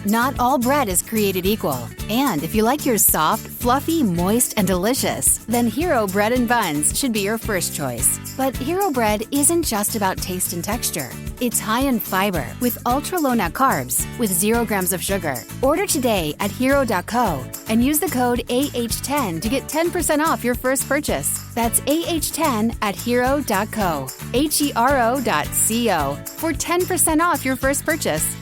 Not all bread is created equal. And if you like yours soft, fluffy, moist, and delicious, then Hero Bread and Buns should be your first choice. But Hero Bread isn't just about taste and texture. It's high in fiber with ultra-low net carbs with 0 grams of sugar. Order today at hero.co and use the code AH10 to get 10% off your first purchase. That's AH10 at hero.co, HERO.co for 10% off your first purchase.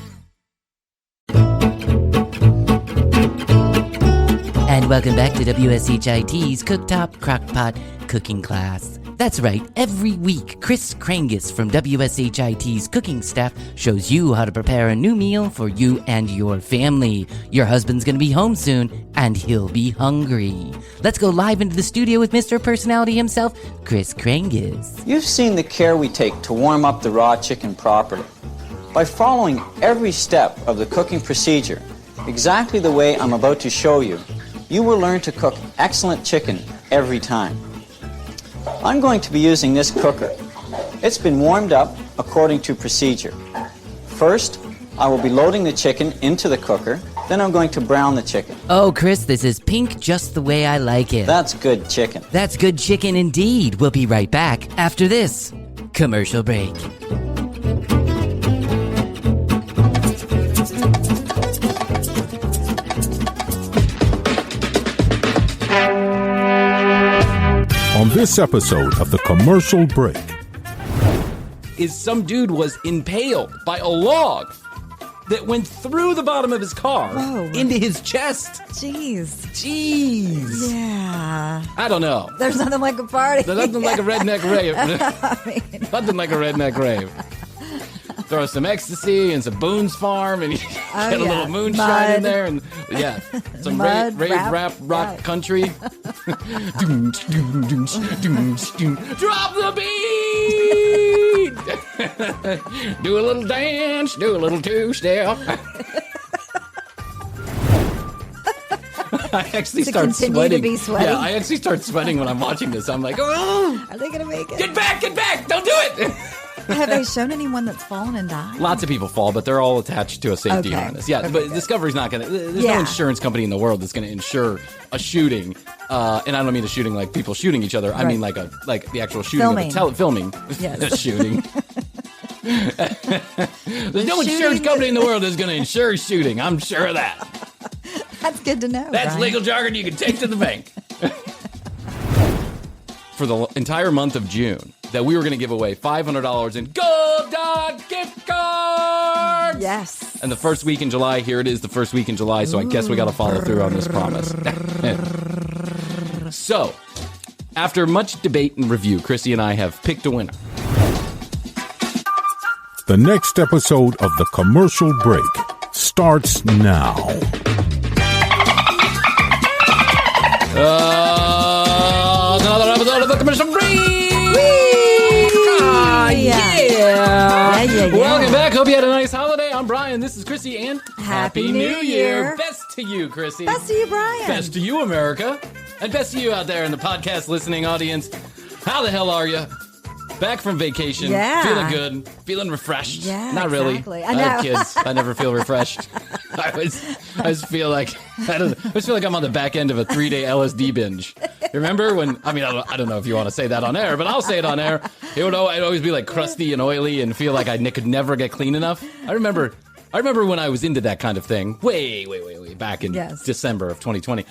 And welcome back to WSHIT's Cooktop Crockpot Cooking Class. That's right, every week, Chris Krangus from WSHIT's cooking staff shows you how to prepare a new meal for you and your family. Your husband's gonna be home soon, and he'll be hungry. Let's go live into the studio with Mr. Personality himself, Chris Krangus. You've seen the care we take to warm up the raw chicken properly. By following every step of the cooking procedure, exactly the way I'm about to show you, you will learn to cook excellent chicken every time. I'm going to be using this cooker. It's been warmed up according to procedure. First, I will be loading the chicken into the cooker, then I'm going to brown the chicken. Oh, Chris, this is pink just the way I like it. That's good chicken. That's good chicken indeed. We'll be right back after this commercial break. On this episode of The Commercial Break. Some dude was impaled by a log that went through the bottom of his car into his chest. Jeez. Yeah. I don't know. There's nothing like a party. There's nothing like a redneck rave. Nothing like a redneck rave. Throw some ecstasy and some Boone's Farm, and you get a little moonshine in there, and some rave rap rock country. Doom, doom, doom, doom, doom. Drop the beat. Do a little dance, do a little two-step. I actually start sweating. To be sweating. Yeah, I actually start sweating when I'm watching this. I'm like, oh, are they gonna make it? Get back! Don't do it. Have they shown anyone that's fallen and died? Lots of people fall, but they're all attached to a safety harness. Yeah, but Discovery's not going to... There's no insurance company in the world that's going to insure a shooting. And I don't mean a shooting like people shooting each other. I mean like the actual shooting filming. Of filming. Yes. Shooting. There's no insurance company in the world that's going to insure shooting. I'm sure of that. That's good to know. That's Bryan. legal jargon you can take to the bank. For the entire month of June, that we were going to give away $500 in Gold Dog gift cards. Yes. And the first week in July, here it is, the first week in July, so I guess we got to follow through on this promise. So, after much debate and review, Krissy and I have picked a winner. The next episode of The Commercial Break starts now. Another episode of The Commercial Break! Yeah. Welcome back. Hope you had a nice holiday. I'm Bryan. This is Krissy, and Happy New Year. Best to you, Krissy. Best to you, Bryan. Best to you, America. And best to you out there in the podcast listening audience. How the hell are you? Back from vacation. Yeah. Feeling good. Feeling refreshed. Yeah, Not really. exactly. I have kids. I never feel refreshed. I just feel like I just feel like I'm on the back end of a 3-day LSD binge. Remember when? I mean, I don't know if you want to say that on air, but I'll say it on air. I'd always be like crusty and oily and feel like I could never get clean enough. I remember when I was into that kind of thing. Way back in December of 2020.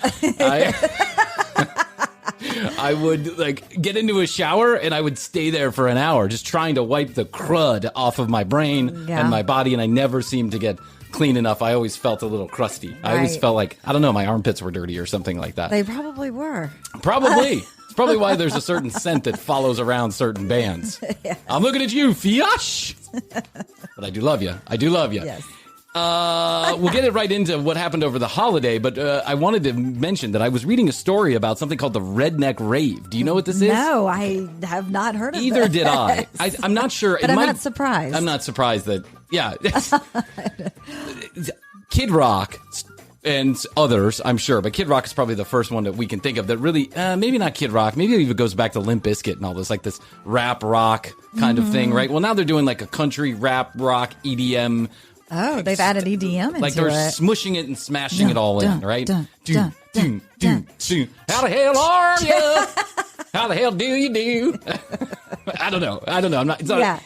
I would get into a shower and I would stay there for an hour just trying to wipe the crud off of my brain and my body, and I never seemed to get clean enough. I always felt a little crusty. I always felt like, I don't know, my armpits were dirty or something like that. They probably were. Probably. It's probably why there's a certain scent that follows around certain bands. I'm looking at you, Fiash. But I do love you. Yes. We'll get it right into what happened over the holiday, but I wanted to mention that I was reading a story about something called the Redneck Rave. Do you know what this is? No, I have not heard of it. Either did I. I'm not sure. But I'm not surprised. I'm not surprised that, Kid Rock and others, I'm sure, but Kid Rock is probably the first one that we can think of that really, maybe not Kid Rock, maybe it even goes back to Limp Bizkit and all this, like this rap rock kind of thing, right? Well, now they're doing like a country rap rock EDM Oh, they've added EDM into like they're it. smushing it and smashing it all in, right? Dun. How the hell are you? How the hell do you do? I don't know.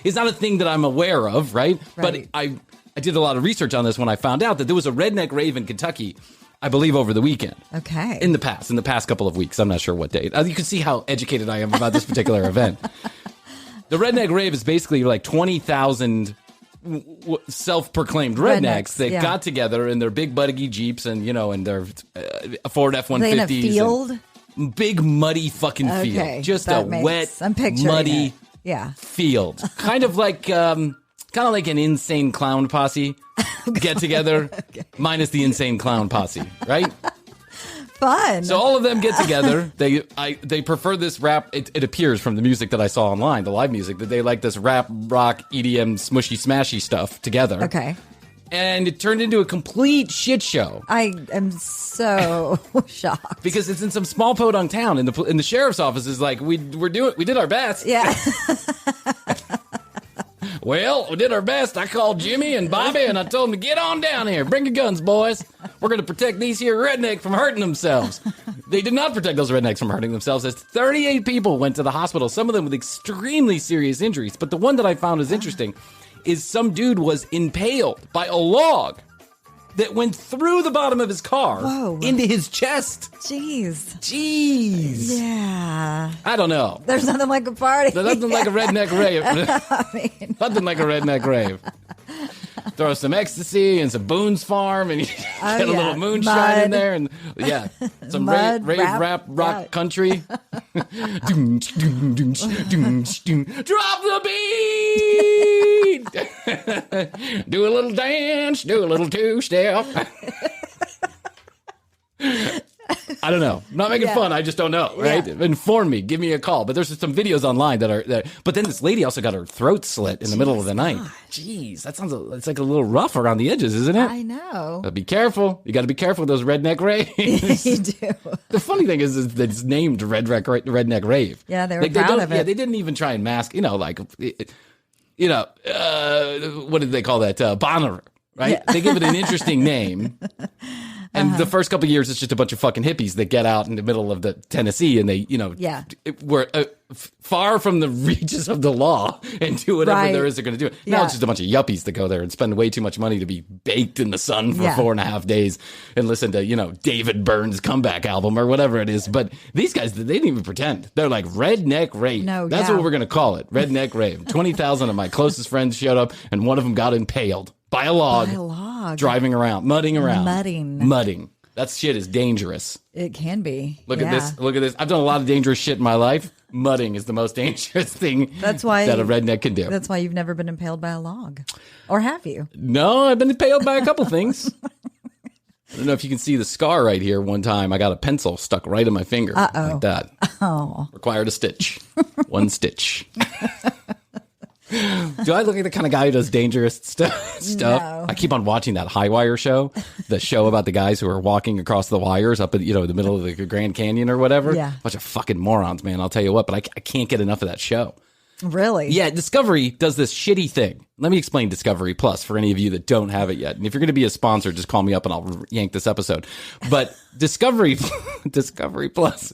It's not a thing that I'm aware of, right? But I did a lot of research on this when I found out that there was a Redneck Rave in Kentucky, I believe over the weekend. Okay. In the past couple of weeks. I'm not sure what date. You can see how educated I am about this particular event. The Redneck Rave is basically like 20,000 self-proclaimed rednecks that got together in their big buggy Jeeps and, in their Ford F-150s. They in a field? Big muddy fucking field. Just a wet, muddy field. Kind of like an insane clown posse get together, minus the insane clown posse, right? Fun. So all of them get together. They prefer this rap. It appears from the music that I saw online, the live music, that they like this rap, rock, EDM, smushy, smashy stuff together. Okay. And it turned into a complete shit show. I am so shocked because it's in some small podunk town, and the sheriff's office is like, we did our best. Yeah. Well, we did our best. I called Jimmy and Bobby, and I told them to get on down here. Bring your guns, boys. We're going to protect these here rednecks from hurting themselves. They did not protect those rednecks from hurting themselves, as 38 people went to the hospital, some of them with extremely serious injuries. But the one that I found is interesting is some dude was impaled by a log that went through the bottom of his car into his chest. Jeez. Yeah. I don't know. There's nothing like a party. There's nothing like a redneck rave. Nothing like a redneck rave. Throw some ecstasy and some Boone's Farm, and you get a little moonshine in there, and some rave, rap, rock country. Drop the beat. Do a little dance. Do a little two-step. I don't know. I'm not making fun. I just don't know, right? Inform me. Give me a call. But there's some videos online that are there. But then this lady also got her throat slit in the middle of the night. Jeez, that sounds it's like a little rough around the edges, isn't it? I know. But be careful. You got to be careful with those redneck raves. You do. The funny thing is that it's named Redneck Rave. Yeah, they were proud of it. Yeah, they didn't even try and mask, what did they call that? Bonner, right? Yeah. They give it an interesting name. And the first couple of years, it's just a bunch of fucking hippies that get out in the middle of the Tennessee, and they, were far from the reaches of the law and do whatever there is they're going to do. Now it's just a bunch of yuppies that go there and spend way too much money to be baked in the sun for 4.5 days and listen to, David Byrne's comeback album or whatever it is. But these guys, they didn't even pretend. They're like Redneck Rave. No, that's what we're going to call it. Redneck Rave. 20,000 of my closest friends showed up, and one of them got impaled. By a log. Driving around. Mudding. That shit is dangerous. It can be. Look at this. I've done a lot of dangerous shit in my life. Mudding is the most dangerous thing that a redneck can do. That's why you've never been impaled by a log. Or have you? No, I've been impaled by a couple things. I don't know if you can see the scar right here. One time I got a pencil stuck right in my finger. Like that. Oh. Required a stitch. One stitch. Do I look like the kind of guy who does dangerous stuff? No. I keep on watching that High Wire show, the show about the guys who are walking across the wires up at the middle of the Grand Canyon or whatever. Yeah. Bunch of fucking morons, man. I'll tell you what, but I can't get enough of that show. Really? Yeah, Discovery does this shitty thing. Let me explain Discovery Plus for any of you that don't have it yet. And if you're going to be a sponsor, just call me up and I'll yank this episode. But Discovery Plus,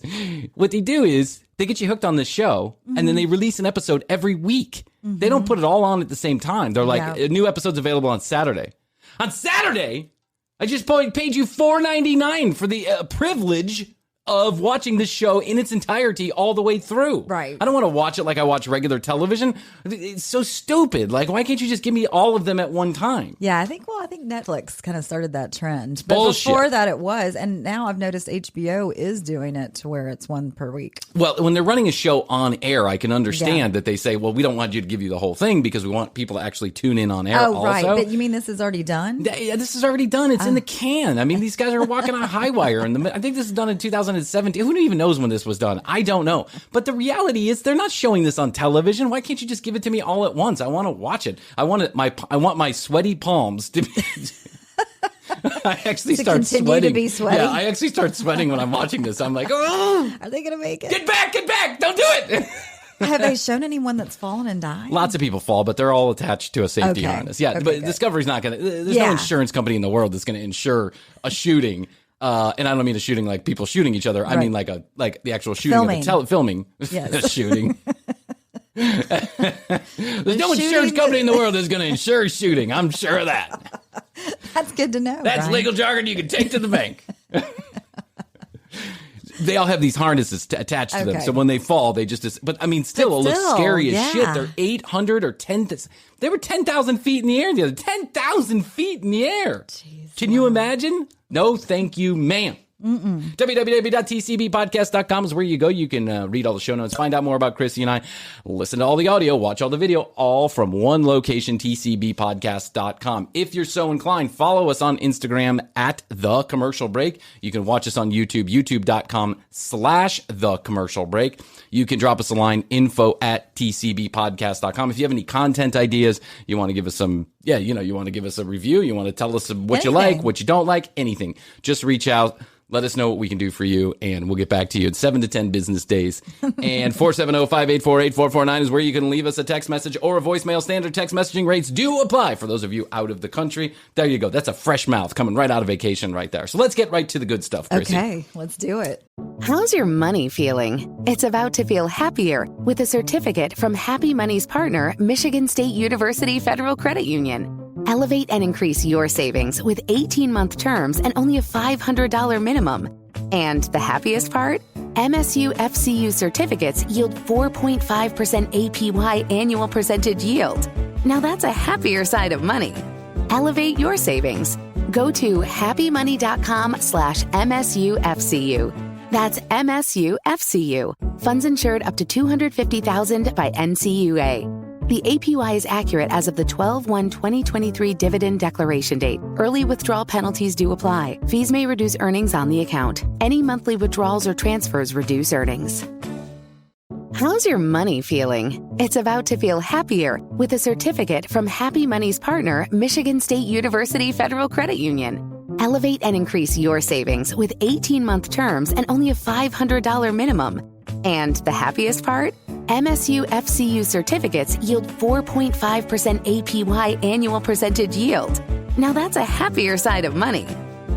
what they do is they get you hooked on this show, and then they release an episode every week. Mm-hmm. They don't put it all on at the same time. They're like, a new episode's available on Saturday. On Saturday, I just paid you $4.99 for the privilege of watching this show in its entirety all the way through. Right. I don't want to watch it like I watch regular television. It's so stupid. Like, why can't you just give me all of them at one time? Yeah, I think Netflix kind of started that trend. But before that it was, and now I've noticed HBO is doing it to where it's one per week. Well, when they're running a show on air, I can understand that they say, well, we don't want you to give you the whole thing because we want people to actually tune in on air also. Right. But you mean this is already done? Yeah, this is already done. It's in the can. I mean, these guys are walking on a high wire. I think this is done in 2017. Who even knows when this was done? I don't know. But the reality is they're not showing this on television. Why can't you just give it to me all at once? I want to watch it. I want my sweaty palms to be... I actually start sweating. To be sweaty? Yeah, I actually start sweating when I'm watching this. I'm like, oh, are they going to make it? Get back! Don't do it! Have they shown anyone that's fallen and died? Lots of people fall, but they're all attached to a safety harness. Yeah, Okay, but good. Discovery's not going to. There's no insurance company in the world that's going to insure a shooting. And I don't mean a shooting like people shooting each other. I mean like the actual shooting of the filming. Yes. Shooting. There's no insurance company in the world that's going to insure shooting. I'm sure of that. That's good to know. That's Bryan. legal jargon you can take to the bank. They all have these harnesses attached to them. So when they fall, they just, but I mean, still, it looks scary as shit. They're 800 or 10, they were 10,000 feet in the air the other, 10,000 feet in the air. Jeez, can you imagine? No, thank you, ma'am. www.tcbpodcast.com is where you go. You can read all the show notes, find out more about Krissy and I, listen to all the audio, watch all the video, all from one location, tcbpodcast.com. If you're so inclined, follow us on Instagram at The Commercial Break. You can watch us on YouTube, youtube.com/The Commercial Break. You can drop us a line, info@tcbpodcast.com. If you have any content ideas, you want to give us some, you want to give us a review, you want to tell us what you like, what you don't like, anything, just reach out. Let us know what we can do for you, and we'll get back to you in 7 to 10 business days. And 470-584-8449 is where you can leave us a text message or a voicemail. Standard text messaging rates do apply for those of you out of the country. There you go. That's a fresh mouth coming right out of vacation right there. So let's get right to the good stuff, Krissy. Okay, let's do it. How's your money feeling? It's about to feel happier with a certificate from Happy Money's partner, Michigan State University Federal Credit Union. Elevate and increase your savings with 18-month terms and only a $500 minimum. And the happiest part? MSU FCU certificates yield 4.5% APY annual percentage yield. Now that's a happier side of money. Elevate your savings. Go to happymoney.com/MSUFCU. That's MSUFCU. Funds insured up to $250,000 by NCUA. The APY is accurate as of the 12/1/2023 dividend declaration date. Early withdrawal penalties do apply. Fees may reduce earnings on the account. Any monthly withdrawals or transfers reduce earnings. How's your money feeling? It's about to feel happier with a certificate from Happy Money's partner, Michigan State University Federal Credit Union. Elevate and increase your savings with 18-month terms and only a $500 minimum. And the happiest part? MSU FCU certificates yield 4.5% APY annual percentage yield. Now that's a happier side of money.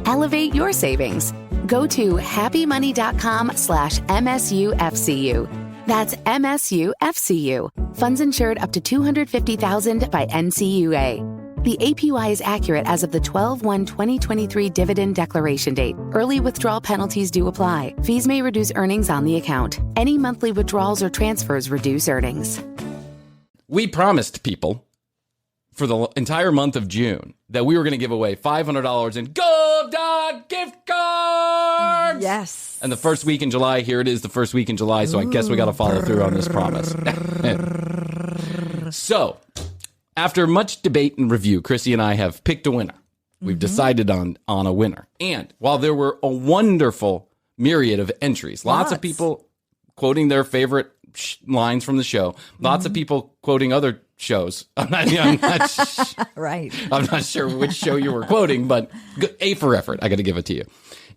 Elevate your savings. Go to happymoney.com/MSUFCU. That's MSUFCU. Funds insured up to $250,000 by NCUA. The APY is accurate as of the 12/1/2023 dividend declaration date. Early withdrawal penalties do apply. Fees may reduce earnings on the account. Any monthly withdrawals or transfers reduce earnings. We promised people for the entire month of June that we were going to give away $500 in Gold Dog gift cards. Yes. And the first week in July, here it is, the first week in July, so I guess we got to follow through on this promise. So, after much debate and review, Krissy and I have picked a winner. We've decided on a winner. And while there were a wonderful myriad of entries, lots of people quoting their favorite lines from the show, lots of people quoting other shows. I'm not Right. I'm not sure which show you were quoting, but A for effort. I got to give it to you.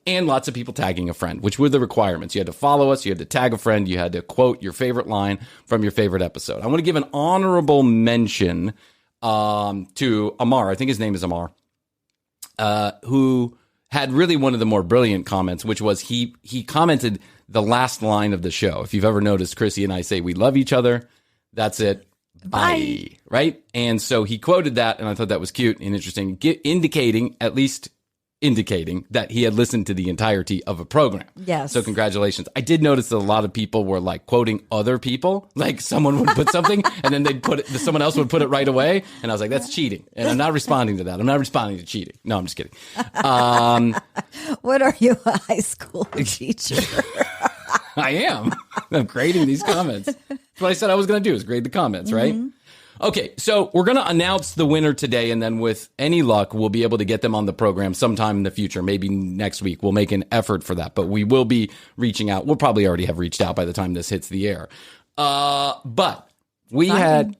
And lots of people tagging a friend, which were the requirements. You had to follow us. You had to tag a friend. You had to quote your favorite line from your favorite episode. I want to give an honorable mention to Amar. I think his name is Amar, who had really one of the more brilliant comments, which was he commented the last line of the show. If you've ever noticed, Krissy and I say, we love each other. That's it. Bye. Right? And so he quoted that, and I thought that was cute and interesting, indicating that he had listened to the entirety of a program. Yes. So congratulations. I did notice that a lot of people were like quoting other people. Like someone would put something and then someone else would put it right away. And I was like, that's cheating. And I'm not responding to that. I'm not responding to cheating. No, I'm just kidding. What are you, a high school teacher? I am. I'm grading these comments. That's what I said I was going to do, is grade the comments, right? Okay, so we're going to announce the winner today, and then with any luck, we'll be able to get them on the program sometime in the future, maybe next week. We'll make an effort for that, but we will be reaching out. We'll probably already have reached out by the time this hits the air. But we had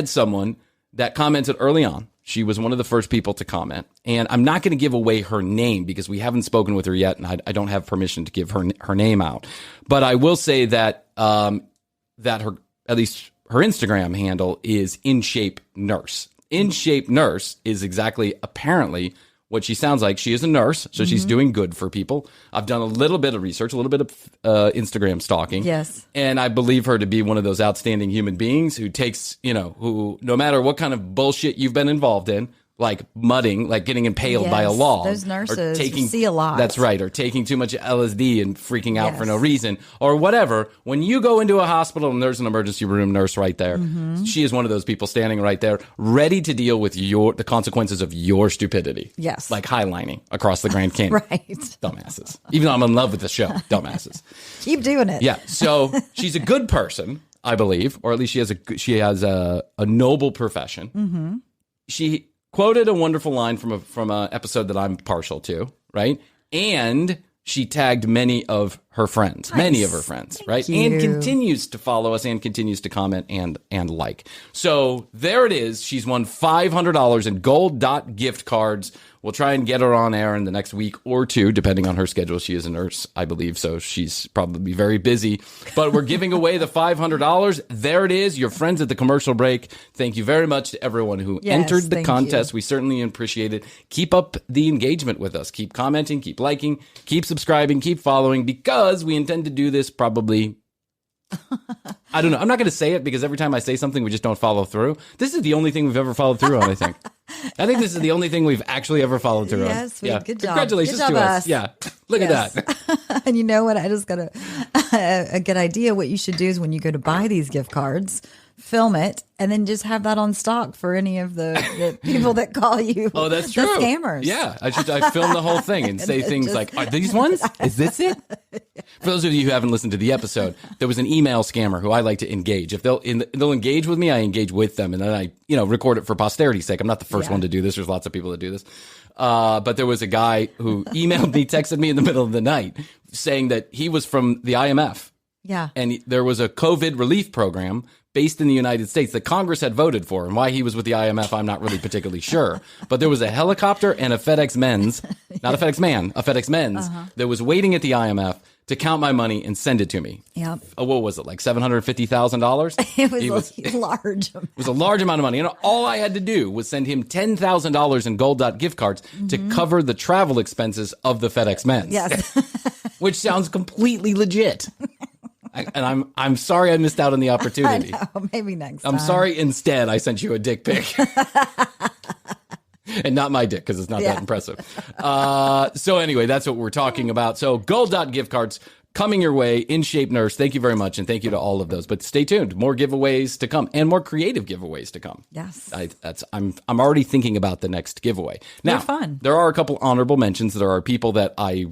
someone that commented early on. She was one of the first people to comment, and I'm not going to give away her name because we haven't spoken with her yet, and I don't have permission to give her name out. But I will say that that at least her Instagram handle is In Shape Nurse. In Shape Nurse is exactly, apparently, what she sounds like. She is a nurse, so she's doing good for people. I've done a little bit of research, a little bit of Instagram stalking. Yes. And I believe her to be one of those outstanding human beings who takes, who no matter what kind of bullshit you've been involved in, like mudding, like getting impaled by a log. Those nurses see a lot. That's right. Or taking too much LSD and freaking out for no reason or whatever. When you go into a hospital and there's an emergency room nurse right there, she is one of those people standing right there, ready to deal with the consequences of your stupidity. Yes. Like highlining across the Grand Canyon. Right. Dumbasses. Even though I'm in love with the show. Dumbasses. Keep doing it. Yeah. So she's a good person, I believe, or at least she has a noble profession. She quoted a wonderful line from a episode that I'm partial to, right? And she tagged many of her friends, right? you. And continues to follow us and continues to comment and like. So there it is. She's won $500 in gold gift cards. We'll try and get her on air in the next week or two, depending on her schedule. She is a nurse, I believe, so she's probably very busy. But we're giving away the $500. There it is. Your friends at the commercial break. Thank you very much to everyone who entered the contest. We certainly appreciate it. Keep up the engagement with us. Keep commenting, keep liking, keep subscribing, keep following, because we intend to do this probably... I don't know. I'm not going to say it because every time I say something, we just don't follow through. This is the only thing we've ever followed through on, I think. I think this is the only thing we've actually ever followed through on. Yes, good job. Congratulations Good job, to us. Yeah. Look at that. And you know what? I just got a good idea. What you should do is when you go to buy these gift cards, film it, and then just have that on stock for any of the people that call you. Oh, that's true. The scammers. Yeah. I film the whole thing and say things like, are these ones? Is this it? For those of you who haven't listened to the episode, there was an email scammer who I like to engage. If they'll engage with me, I engage with them, and then I record it for posterity's sake. I'm not the first one to do this. There's lots of people that do this. But there was a guy who emailed me, texted me in the middle of the night saying that he was from the IMF. Yeah. And there was a COVID relief program based in the United States that Congress had voted for. And why he was with the IMF, I'm not really particularly sure. But there was a helicopter and a FedEx Men's, not a FedEx Man, a FedEx Men's that was waiting at the IMF to count my money and send it to me. Yep. What was it, like $750,000? It was large. It was a large amount of money. And all I had to do was send him $10,000 in gold gift cards to cover the travel expenses of the FedEx Men's. Yes. Which sounds completely legit. And I'm sorry I missed out on the opportunity. I know, maybe next time. I'm sorry instead I sent you a dick pic. And not my dick, because it's not that impressive. So anyway, that's what we're talking about. So gold gift cards coming your way. In Shape Nurse, thank you very much, and thank you to all of those. But stay tuned, more giveaways to come, and more creative giveaways to come. Yes, I'm already thinking about the next giveaway. Now, they're fun. There are a couple honorable mentions. There are people that I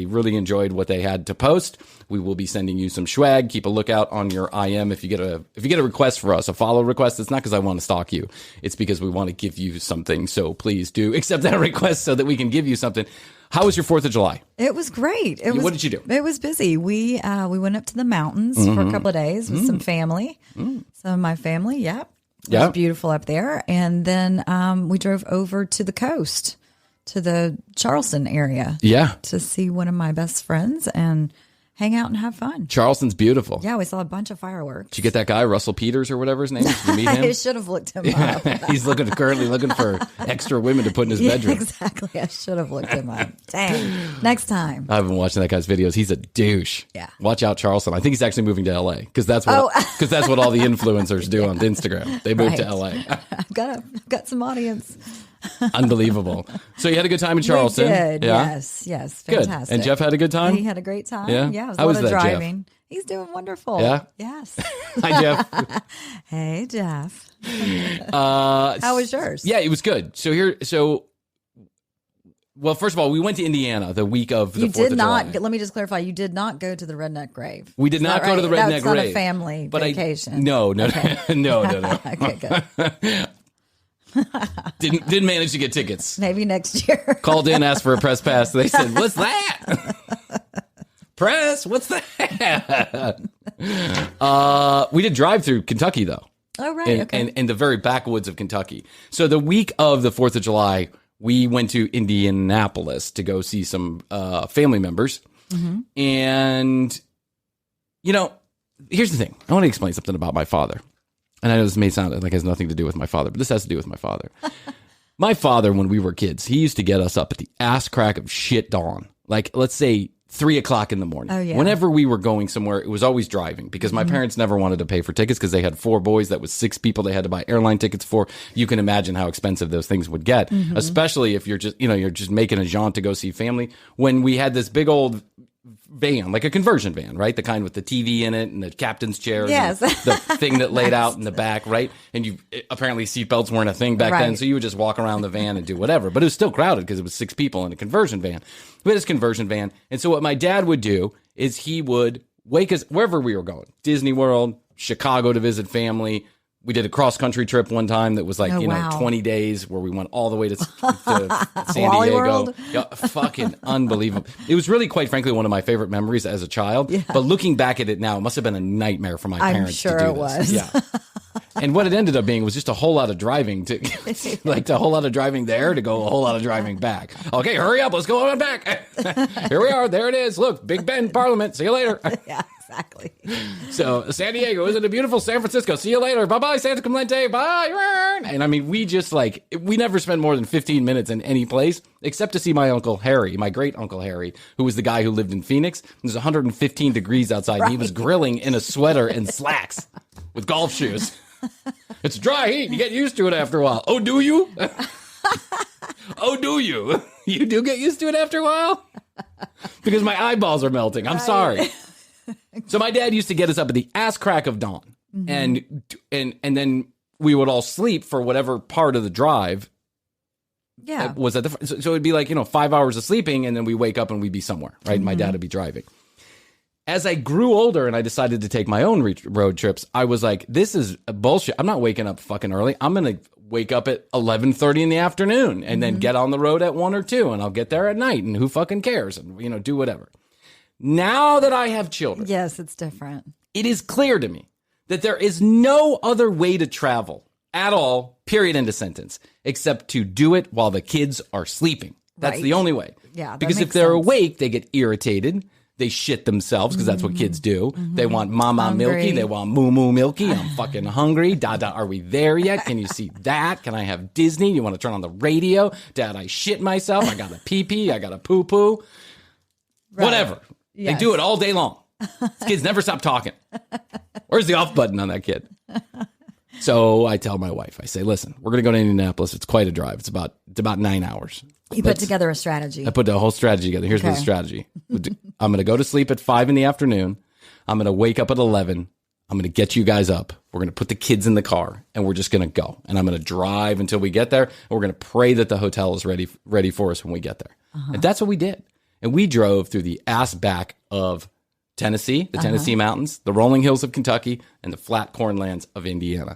really enjoyed what they had to post. We will be sending you some swag. Keep a lookout on your IM if you get a request for us, a follow request. It's not because I want to stalk you. It's because we want to give you something. So please do accept that request so that we can give you something. How was your 4th of July? It was great. What did you do? It was busy. We went up to the mountains for a couple of days with some family. Some of my family, It was beautiful up there. And then we drove over to the coast, to the Charleston area. Yeah. To see one of my best friends and hang out and have fun. Charleston's beautiful. Yeah, we saw a bunch of fireworks. Did you get that guy, Russell Peters or whatever his name is? Did you meet him? I should have looked him up. He's currently looking for extra women to put in his bedroom. Exactly. I should have looked him up. Dang. Next time. I've been watching that guy's videos. He's a douche. Yeah. Watch out, Charleston. I think he's actually moving to LA because that's what all the influencers do on Instagram. They move to LA. I've got some audience. Unbelievable. So you had a good time in Charleston? We did. Yeah? Yes. Good. Fantastic. And Jeff had a good time? He had a great time. Yeah? It was How a was lot of that, driving. Jeff? He's doing wonderful. Yeah? Yes. Hi, Jeff. Hey, Jeff. How was yours? Yeah, it was good. Well, first of all, we went to Indiana the week of the 4th of July. Let me just clarify. You did not go to the Redneck Rave. We did not go to the Redneck Rave. That's not a family vacation. No. Okay. No. Okay, good. Didn't manage to get tickets. Maybe next year. Called in, asked for a press pass. They said, "What's that?" Press? What's that? We did drive through Kentucky though. Oh right. And the very backwoods of Kentucky. So the week of the 4th of July, we went to Indianapolis to go see some family members. And here's the thing. I want to explain something about my father. And I know this may sound like it has nothing to do with my father, but this has to do with my father. My father, when we were kids, he used to get us up at the ass crack of shit dawn. Like, let's say 3 o'clock in the morning. Oh, yeah. Whenever we were going somewhere, it was always driving because my parents never wanted to pay for tickets because they had 4 boys. That was 6 people they had to buy airline tickets for. You can imagine how expensive those things would get, especially if you're just making a jaunt to go see family. When we had this big old van, like a conversion van, right? The kind with the TV in it and the captain's chairs. Yes. And the thing that laid out in the back, right? And apparently seatbelts weren't a thing back then, so you would just walk around the van and do whatever. But it was still crowded because it was 6 people in a conversion van. We had this conversion van. And so what my dad would do is he would wake us wherever we were going. Disney World, Chicago to visit family. We did a cross-country trip one time that was like, 20 days where we went all the way to San Wally Diego. World? Yeah, fucking unbelievable. It was really, quite frankly, one of my favorite memories as a child. Yeah. But looking back at it now, it must have been a nightmare for my parents to do this. I'm sure it was. Yeah. And what it ended up being was just a whole lot of driving to, like a whole lot of driving there to go a whole lot of driving back. Okay, hurry up. Let's go on back. Here we are. There it is. Look, Big Ben Parliament. See you later. Yeah, exactly. So San Diego, isn't it beautiful? San Francisco. See you later. Bye-bye, Santa Clemente. Bye. And I mean, we just we never spent more than 15 minutes in any place except to see my Uncle Harry, my great Uncle Harry, who was the guy who lived in Phoenix. It was 115 degrees outside. And he was grilling in a sweater and slacks with golf shoes. It's dry heat. You get used to it after a while. Oh, do you? Oh, do you? You do get used to it after a while? Because my eyeballs are melting. I'm sorry. So my dad used to get us up at the ass crack of dawn. And then we would all sleep for whatever part of the drive. Yeah. Was at so it'd be like, 5 hours of sleeping and then we wake up and we'd be somewhere, right? My dad would be driving. As I grew older and I decided to take my own road trips, I was like, this is bullshit. I'm not waking up fucking early. I'm going to wake up at 11:30 in the afternoon and then get on the road at 1 or 2 and I'll get there at night and who fucking cares and, do whatever. Now that I have children. Yes, it's different. It is clear to me that there is no other way to travel at all, period, end of sentence, except to do it while the kids are sleeping. That's Right. the only way. Yeah, that because if makes they're sense. awake, they get irritated. They shit themselves because that's what kids do. They want mama Hungry. milky. They want moo moo milky. I'm fucking hungry. Dada, are we there yet? Can you see that? Can I have Disney? You want to turn on the radio? Dad, I shit myself. I got a pee pee. I got a poo poo. Right. Whatever. Yes. They do it all day long. These kids never stop talking. Where's the off button on that kid? So I tell my wife, I say, listen, we're going to go to Indianapolis. It's quite a drive. It's about 9 hours. You put together a strategy. I put the whole strategy together. Here's the strategy. I'm going to go to sleep at 5 in the afternoon. I'm going to wake up at 11. I'm going to get you guys up. We're going to put the kids in the car and we're just going to go. And I'm going to drive until we get there. And we're going to pray that the hotel is ready for us when we get there. And that's what we did. And we drove through the ass back of Tennessee, the Tennessee mountains, the rolling hills of Kentucky, and the flat cornlands of Indiana.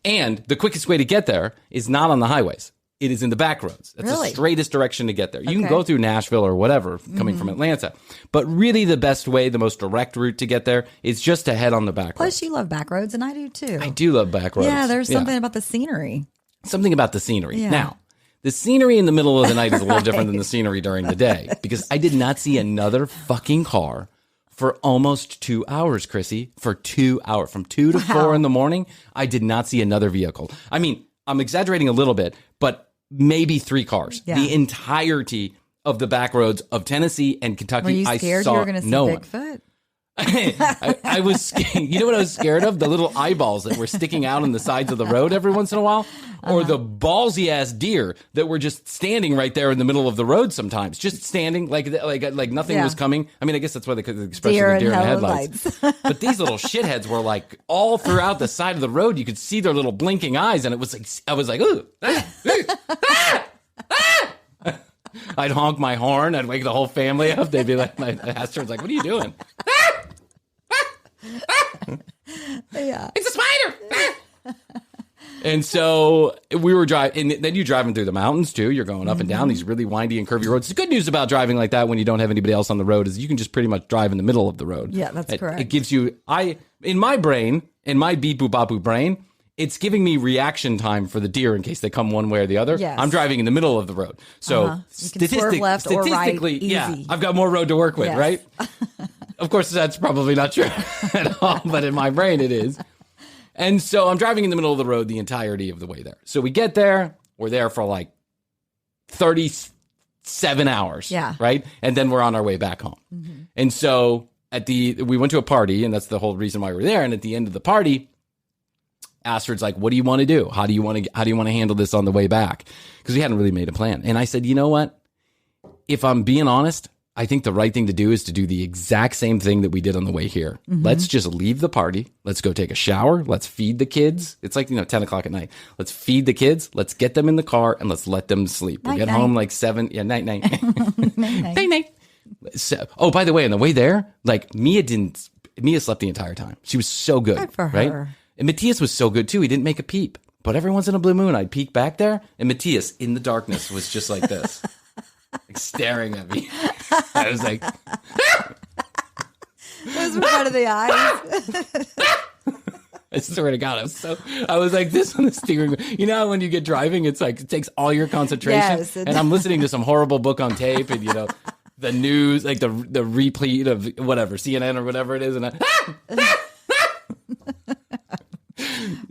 And the quickest way to get there is not on the highways. It is in the back roads. That's the straightest direction to get there. You can go through Nashville or whatever coming from Atlanta. But really the best way, the most direct route to get there is just to head on the back roads. Plus, you love back roads, and I do too. I do love back roads. Yeah, there's something about the scenery. Something about the scenery. Yeah. Now, the scenery in the middle of the night is a little different than the scenery during the day because I did not see another fucking car for almost 2 hours, Krissy. For 2 hours. From 2 to 4 in the morning, I did not see another vehicle. I mean, I'm exaggerating a little bit, but maybe 3 cars. Yeah. The entirety of the back roads of Tennessee and Kentucky. Were you I scared saw you were going to see no one. Bigfoot? I was scared. You know what I was scared of? The little eyeballs that were sticking out on the sides of the road every once in a while, or the ballsy ass deer that were just standing right there in the middle of the road. Sometimes just standing like nothing was coming. I mean, I guess that's why the expression Deer of deer in in the headlights. But these little shitheads were like all throughout the side of the road. You could see their little blinking eyes, and it was like I was like, ooh, I'd honk my horn. I'd wake the whole family up. They'd be like, my Astrid's like, what are you doing? Yeah. It's a spider. And so we were driving, and then you're driving through the mountains too. You're going up and down these really windy and curvy roads. The good news about driving like that when you don't have anybody else on the road is you can just pretty much drive in the middle of the road. Yeah, that's correct. It gives you, in my brain, in my beep boop bop boop brain, it's giving me reaction time for the deer in case they come one way or the other. Yes. I'm driving in the middle of the road. So You can swerve left or right, statistically, yeah, easy. I've got more road to work with, Yes. right? of course, that's probably not true at all, but in my brain it is. And so I'm driving in the middle of the road the entirety of the way there. So we get there. We're there for like 37 hours. Yeah. Right? And then we're on our way back home. Mm-hmm. And so we went to a party, and that's the whole reason why we're there. And at the end of the party, Astrid's like, what do you want to do? How do you want to handle this on the way back? Because we hadn't really made a plan. And I said, you know what? If I'm being honest, I think the right thing to do is to do the exact same thing that we did on the way here. Mm-hmm. Let's just leave the party. Let's go take a shower. Let's feed the kids. It's like, 10 o'clock at night. Let's feed the kids. Let's get them in the car and let's let them sleep. We'll get home like 7. Yeah, night. Night. So, oh, by the way, on the way there, like Mia slept the entire time. She was so good. Good for right? her. And Matthias was so good too. He didn't make a peep. But every once in a blue moon, I'd peek back there, and Matthias in the darkness was just like this. Like staring at me. I was like, Those were part of the eyes. I swear to God, I was like this on the steering wheel. You know how when you get driving, it's like it takes all your concentration. Yes, and I'm listening to some horrible book on tape, and the news, like the replete of whatever CNN or whatever it is, and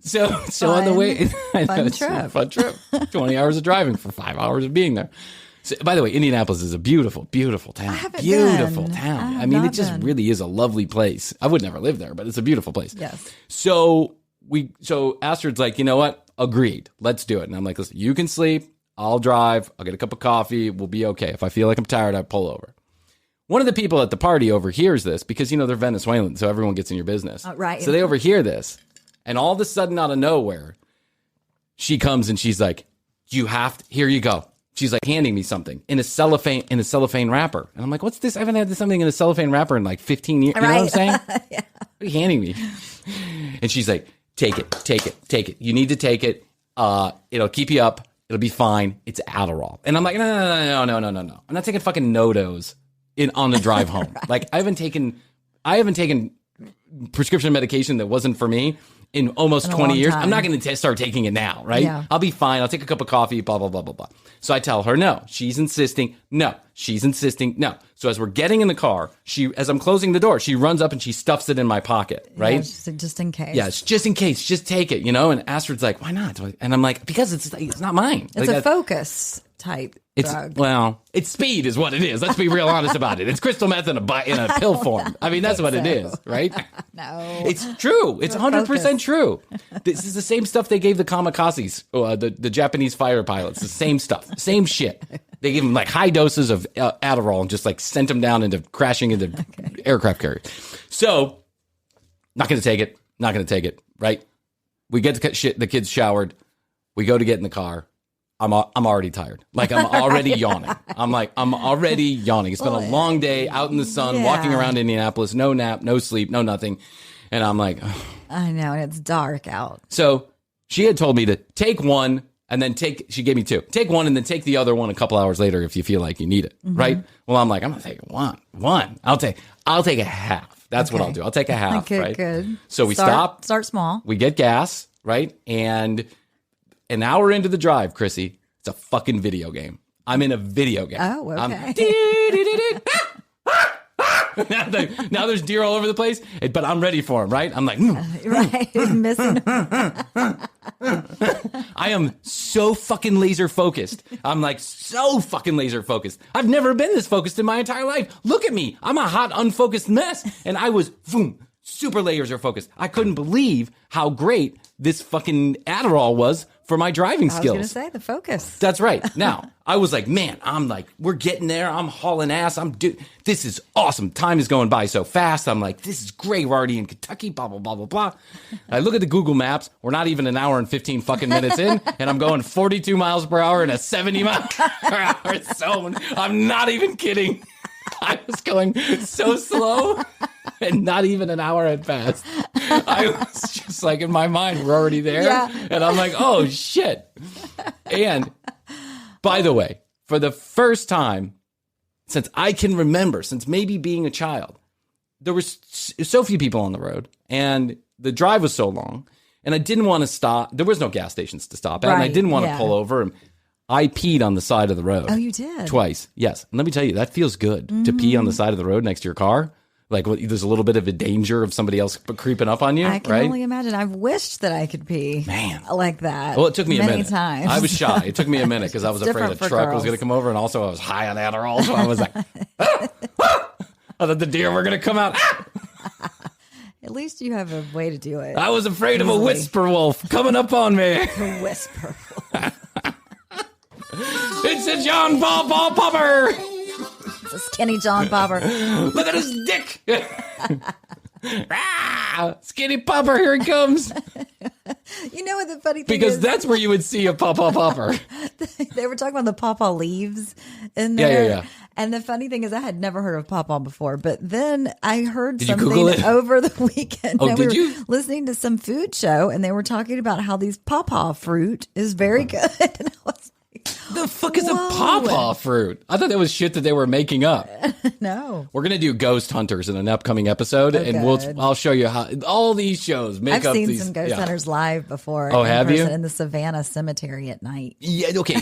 so on the way, fun trip. 20 hours of driving for 5 hours of being there. So, by the way, Indianapolis is a beautiful, beautiful town. Beautiful town. I mean, it just really is a lovely place. I would never live there, but it's a beautiful place. Yes. So Astrid's like, you know what? Agreed. Let's do it. And I'm like, listen, you can sleep. I'll drive. I'll get a cup of coffee. We'll be okay. If I feel like I'm tired, I pull over. One of the people at the party overhears this because, they're Venezuelan, so everyone gets in your business. Right. So they overhear this. And all of a sudden, out of nowhere, she comes and she's like, here you go. She's like handing me something in a cellophane wrapper. And I'm like, what's this? I haven't had something in a cellophane wrapper in like 15 years. You know what I'm saying? Yeah. What are you handing me? And she's like, take it. You need to take it. It'll keep you up. It'll be fine. It's Adderall. And I'm like, no. I'm not taking fucking NoDoz on the drive home. Right. Like I haven't taken prescription medication that wasn't for me in almost 20 years. I'm not going to start taking it now, right? Yeah. I'll be fine. I'll take a cup of coffee, blah, blah, blah, blah, blah. So I tell her no. She's insisting no. So as we're getting in the car, as I'm closing the door, she runs up and she stuffs it in my pocket, right? Yeah, just in case. Yeah, it's just in case. Just take it, And Astrid's like, why not? And I'm like, because it's not mine. It's a focus type drug. Well, it's speed is what it is. Let's be real honest about it. It's crystal meth in a pill form. I mean, that's what it is, right? No. It's true. It's 100% true. This is the same stuff they gave the kamikazes, the Japanese fighter pilots. The same stuff. Same shit. They gave them like high doses of Adderall and just like sent them down into crashing into aircraft carriers. So, not going to take it, right? We get the kids showered. We go to get in the car. I'm already tired. Like I'm already yawning. I'm already yawning. It's been a long day out in the sun, walking around Indianapolis, no nap, no sleep, no nothing. And I'm like, ugh. I know, and it's dark out. So she had told me to take one and then she gave me 2. Take one and then take the other one a couple hours later if you feel like you need it. Mm-hmm. Right? Well, I'm like, I'm going to take one. I'll take a half. That's what I'll do. I'll take a half. Okay, right? Good. So we start small. We get gas, right? And an hour into the drive, Krissy, it's a fucking video game. I'm in a video game. Oh, okay. Now there's deer all over the place, but I'm ready for them, right? I'm like, right, missing. I am so fucking laser focused. I'm like so fucking laser focused. I've never been this focused in my entire life. Look at me. I'm a hot, unfocused mess. And I was, super laser focused. I couldn't believe how great this fucking Adderall was for my driving skills. I was going to say, the focus. That's right. Now, I was like, man, we're getting there. I'm hauling ass. This is awesome. Time is going by so fast. I'm like, this is great. We're already in Kentucky, blah, blah, blah, blah, blah. I look at the Google Maps. We're not even an hour and 15 fucking minutes in, and I'm going 42 miles per hour in a 70 mile per hour zone. I'm not even kidding. I was going so slow, and not even an hour had passed. I was just like, in my mind, we're already there. Yeah. And I'm like, oh, shit. And by the way, for the first time since I can remember, since maybe being a child, there was so few people on the road, and the drive was so long, and I didn't want to stop. There was no gas stations to stop at, and I didn't want to pull over. And I peed on the side of the road. Oh, you did? Twice, yes. And let me tell you, that feels good to pee on the side of the road next to your car. Like there's a little bit of a danger of somebody else creeping up on you, I can right? only imagine. I've wished that I could pee like that. Well, it took me a many minute. times. I was shy. It took me a minute because I was afraid the truck was going to come over, and also I was high on Adderall, so I was like, I thought the deer were going to come out. At least you have a way to do it. I was afraid of a whisper wolf coming up on me. A whisper wolf. It's a John Paul Popper. It's a skinny John Popper. Look at his dick. Skinny Popper, here he comes. You know what the funny thing because is? That's where you would see a Popper. They were talking about the pawpaw leaves in there. Yeah. And the funny thing is I had never heard of pawpaw before, but then I heard Did you Google something it? over the weekend. Oh, and did we were you? listening to some food show, and they were talking about how these pawpaw fruit is very good. And I was like, the fuck is a pawpaw fruit? I thought that was shit that they were making up. No. We're gonna do Ghost Hunters in an upcoming episode, and I'll show you how all these shows make I've up seen these. some Ghost Hunters live before. Oh, have you? In the Savannah Cemetery at night. Yeah, okay.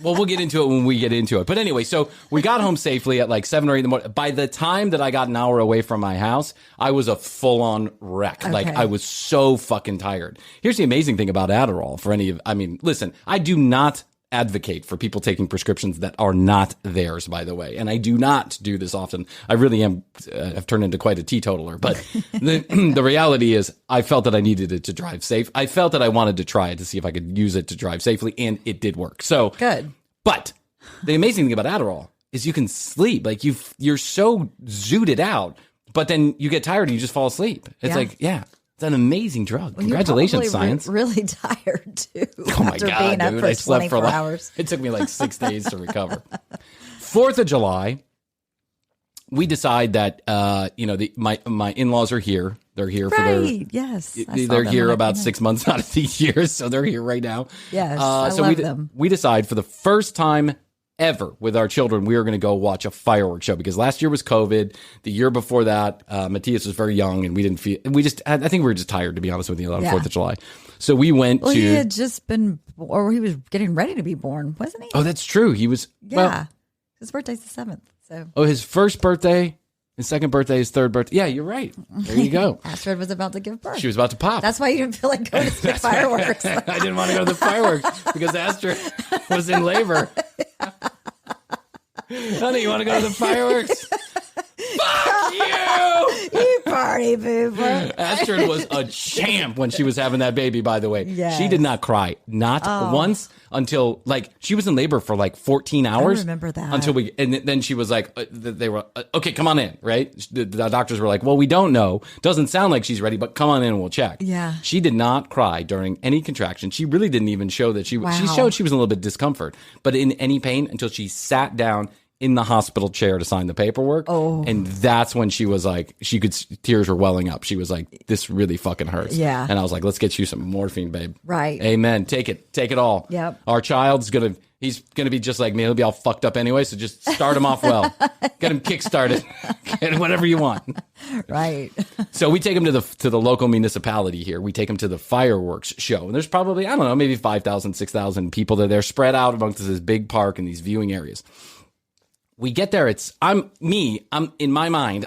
Well, we'll get into it when we get into it. But anyway, so we got home safely at like 7 or 8 in the morning. By the time that I got an hour away from my house, I was a full-on wreck. Okay. Like, I was so fucking tired. Here's the amazing thing about Adderall for any of, I mean, listen, I do not advocate for people taking prescriptions that are not theirs, by the way. And I do not do this often. I really am, have turned into quite a teetotaler. But the reality is I felt that I needed it to drive safe. I felt that I wanted to try it to see if I could use it to drive safely, and it did work. So good. But the amazing thing about Adderall is you can sleep. Like you're so zooted out, but then you get tired and you just fall asleep. It's it's an amazing drug. Well, Congratulations, science. Really tired too. Oh my God, dude! I slept for hours. It took me like 6 days to recover. 4th of July, we decide that my in-laws are here. They're here for their They're here about 6 months out of the year, so they're here right now. Yes, I love them. We decide for the first time ever with our children, we are going to go watch a fireworks show because last year was COVID. The year before that, Matthias was very young and I think we were just tired, to be honest with you, on 4th of July. So we went to. He had just been, or he was getting ready to be born, wasn't he? Oh, that's true. He was. Yeah. Well, his birthday's the 7th. So. Oh, his first birthday, his second birthday, his third birthday. Yeah, you're right. There you go. Astrid was about to give birth. She was about to pop. That's why you didn't feel like going to the fireworks. I didn't want to go to the fireworks because Astrid was in labor. Honey, you want to go to the fireworks? Fuck you! You party pooper. Astrid was a champ when she was having that baby, by the way. Yes. She did not cry. Not once until, like, she was in labor for like 14 hours. I remember that. And then she was like, they were, okay, come on in, right? The doctors were like, well, we don't know. Doesn't sound like she's ready, but come on in and we'll check. Yeah. She did not cry during any contraction. She really didn't even show that she showed she was in a little bit discomfort, but in any pain until she sat down in the hospital chair to sign the paperwork. Oh. And that's when she was like, tears were welling up. She was like, this really fucking hurts. Yeah. And I was like, let's get you some morphine, babe. Right. Amen. Take it all. Yep. Our child's he's gonna be just like me. He'll be all fucked up anyway. So just start him off well. Get him kick-started. Get him whatever you want. Right. So we take him to the local municipality here. We take him to the fireworks show. And there's probably, I don't know, maybe 5,000, 6,000 people that they're spread out amongst this big park and these viewing areas. We get there. I'm in my mind,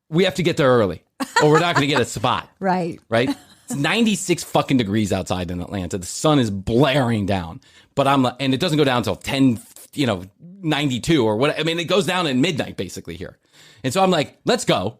we have to get there early or we're not going to get a spot. Right. Right. It's 96 fucking degrees outside in Atlanta. The sun is blaring down, but and it doesn't go down until 92 or what. I mean, it goes down at midnight basically here. And so I'm like, let's go.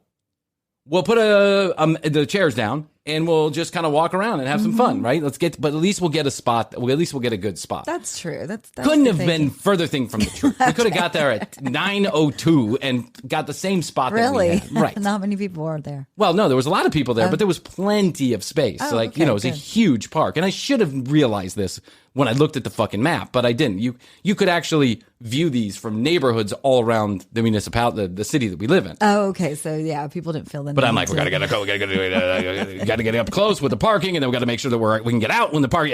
We'll put the chairs down and we'll just kind of walk around and have some fun, right? But at least we'll get a spot. At least we'll get a good spot. That's true. That's couldn't have been further thing from the truth. We could have got there at 9:02 and got the same spot. Really? That we had. Right. Not many people were there. Well, no, there was a lot of people there, but there was plenty of space. It was a huge park, and I should have realized this when I looked at the fucking map, but I didn't. You could actually view these from neighborhoods all around the municipality, the city that we live in. Oh, okay. So yeah, people didn't feel the need. But I'm like, we gotta get up close with the parking, and then we got to make sure that we can get out when the park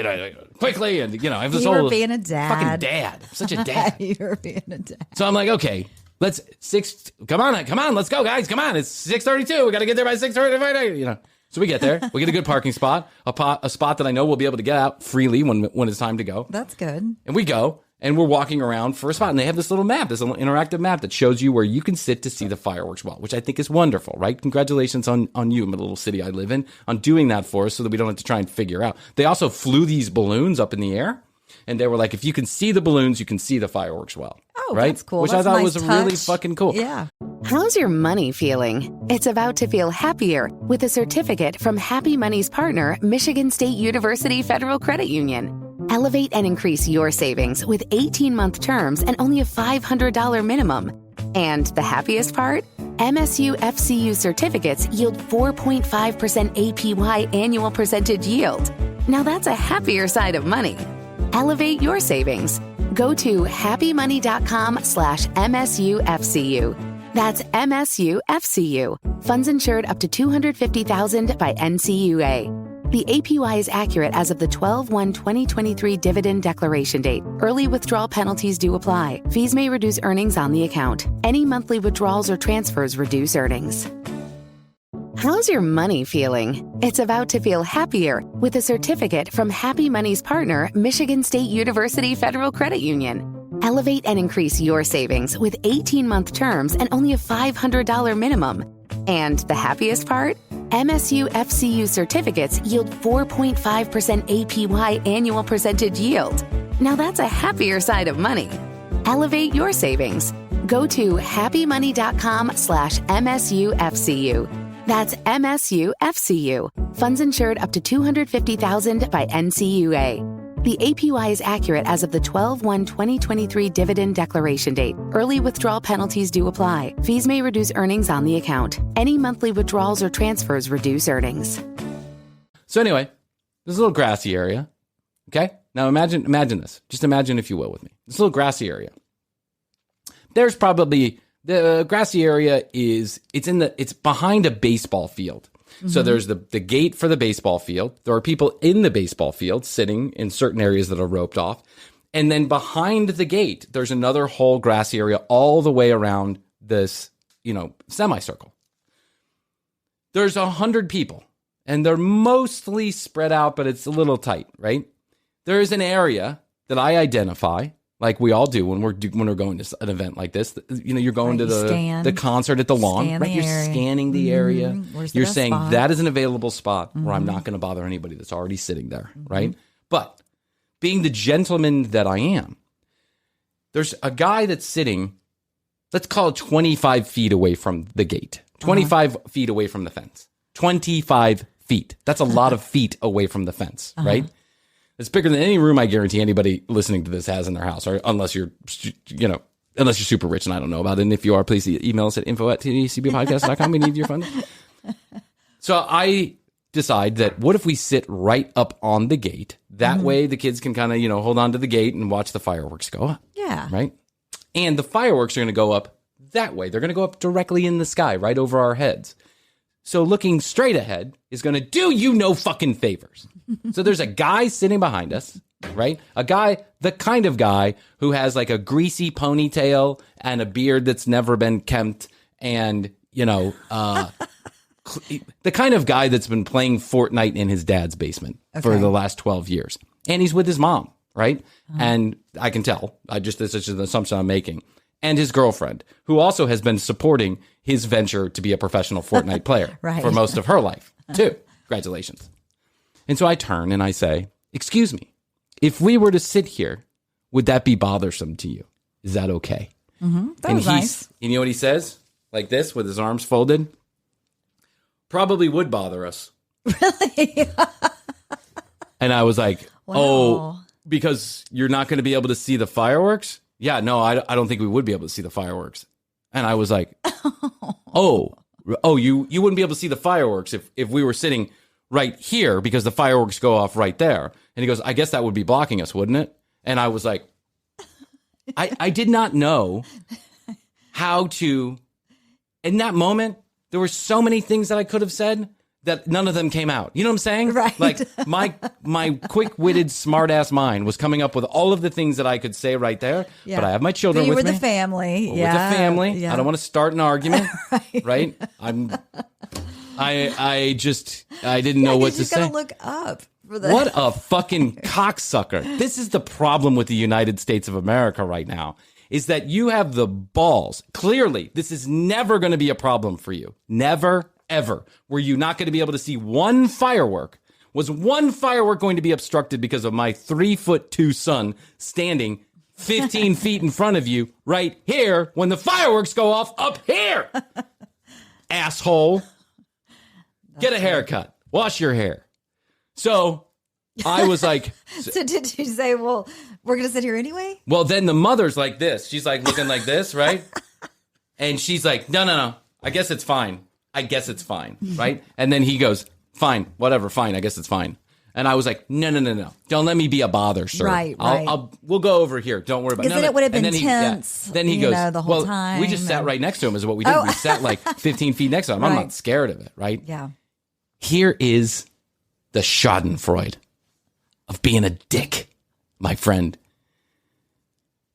quickly, and I have this you whole were being a dad, fucking dad, such a dad. You were being a dad. So I'm like, okay, come on, let's go, guys, come on, it's 6:32, we got to get there by 6:30, So we get there, we get a good parking spot, a spot that I know we'll be able to get out freely when it's time to go. That's good. And we go. And we're walking around for a spot, and they have this little map, this little interactive map that shows you where you can sit to see the fireworks well, which I think is wonderful, right? Congratulations on you, in the little city I live in, on doing that for us so that we don't have to try and figure out. They also flew these balloons up in the air, and they were like, if you can see the balloons, you can see the fireworks well. Oh, right? That's cool. Which That's I thought a nice was touch. really fucking cool. Yeah. How's your money feeling? It's about to feel happier with a certificate from Happy Money's partner, Michigan State University Federal Credit Union. Elevate and increase your savings with 18-month terms and only a $500 minimum. And the happiest part? MSU FCU certificates yield 4.5% APY annual percentage yield. Now that's a happier side of money. Elevate your savings. Go to happymoney.com/MSUFCU. That's MSUFCU. Funds insured up to $250,000 by NCUA. The APY is accurate as of the 12/1/2023 dividend declaration date. Early withdrawal penalties do apply. Fees may reduce earnings on the account. Any monthly withdrawals or transfers reduce earnings. How's your money feeling? It's about to feel happier with a certificate from Happy Money's partner, Michigan State University Federal Credit Union. Elevate and increase your savings with 18-month terms and only a $500 minimum. And the happiest part? MSU FCU certificates yield 4.5% APY annual percentage yield. Now that's a happier side of money. Elevate your savings. Go to happymoney.com/MSUFCU. That's MSUFCU. Funds insured up to $250,000 by NCUA. The APY is accurate as of the 12/1/2023 dividend declaration date. Early withdrawal penalties do apply. Fees may reduce earnings on the account. Any monthly withdrawals or transfers reduce earnings. So anyway, there's a little grassy area. Okay? Now imagine this. Just imagine, if you will, with me. This little grassy area. There's probably, the grassy area it's behind a baseball field. Mm-hmm. So there's the gate for the baseball field. There are people in the baseball field sitting in certain areas that are roped off. And then behind the gate, there's another whole grassy area all the way around this, semicircle. There's 100 people, and they're mostly spread out, but it's a little tight, right? There is an area that I identify, like we all do when we're going to an event like this. You're going to the concert at the lawn, right? You're scanning the area. You're saying spot? That is an available spot where I'm not going to bother anybody that's already sitting there, right? But being the gentleman that I am, there's a guy that's sitting, let's call it 25 feet away from the gate, 25 feet away from the fence, 25 feet. That's a lot of feet away from the fence, right? It's bigger than any room I guarantee anybody listening to this has in their house, or unless you're super rich and I don't know about it. And if you are, please email us at info@tcbpodcast.com. We need your funds. So I decide that what if we sit right up on the gate? That way the kids can kind of, hold on to the gate and watch the fireworks go up. Yeah. Right? And the fireworks are going to go up that way. They're going to go up directly in the sky, right over our heads. So looking straight ahead is going to do you no fucking favors. So there's a guy sitting behind us, right? The kind of guy who has like a greasy ponytail and a beard that's never been kempt, and, the kind of guy that's been playing Fortnite in his dad's basement for the last 12 years. And he's with his mom, right? And I can tell. This is just an assumption I'm making. And his girlfriend, who also has been supporting his venture to be a professional Fortnite player for most of her life, too. Congratulations. And so I turn and I say, excuse me, if we were to sit here, would that be bothersome to you? Is that okay? That was nice. You know what he says? Like this, with his arms folded? Probably would bother us. Really? And I was like, oh, because you're not going to be able to see the fireworks? Yeah, no, I don't think we would be able to see the fireworks. And I was like, you wouldn't be able to see the fireworks if we were sitting right here because the fireworks go off right there. And he goes, I guess that would be blocking us, wouldn't it? And I was like, I did not know how to. In that moment, there were so many things that I could have said that none of them came out. You know what I'm saying? Right. Like my quick-witted, smart-ass mind was coming up with all of the things that I could say right there. Yeah. But I have my children with me. With the family. With the family. Yeah. I don't want to start an argument. Right? I didn't know what to say. You got to look up. What a fucking cocksucker. This is the problem with the United States of America right now, is that you have the balls. Clearly, this is never going to be a problem for you. Never, ever. Were you not going to be able to see one firework? Was one firework going to be obstructed because of my 3'2" son standing 15 feet in front of you right here when the fireworks go off up here? Asshole. Get a haircut. Wash your hair. So I was like... So did you say, well, we're going to sit here anyway? Well, then the mother's like this. She's like looking like this, right? And she's like, no. I guess it's fine. Right? And then he goes, fine, whatever, fine. I guess it's fine. And I was like, no. Don't let me be a bother, sir. Right. We'll go over here. Don't worry about it. Because then it would have been tense. Then he goes, the whole time. We just sat right next to him is what we did. We sat like 15 feet next to him. I'm not scared of it, right? Yeah. Here is the schadenfreude of being a dick, my friend.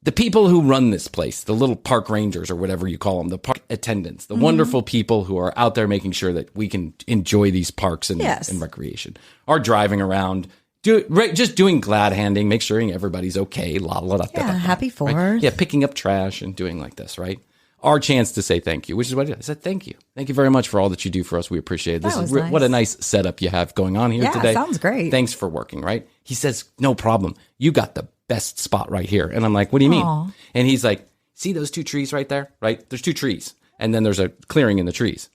The people who run this place, the little park rangers or whatever you call them, the park attendants, the wonderful people who are out there making sure that we can enjoy these parks and recreation, are driving around, just doing glad handing, make sure everybody's okay. Happy Fourth. Right? Yeah, picking up trash and doing like this, right? Our chance to say thank you, which is what I did. I said, thank you. Thank you very much for all that you do for us. We appreciate it. This is nice. What a nice setup you have going on here today. Sounds great. Thanks for working, right? He says, no problem. You got the best spot right here. And I'm like, what do you mean? And he's like, see those two trees right there? Right? There's two trees. And then there's a clearing in the trees.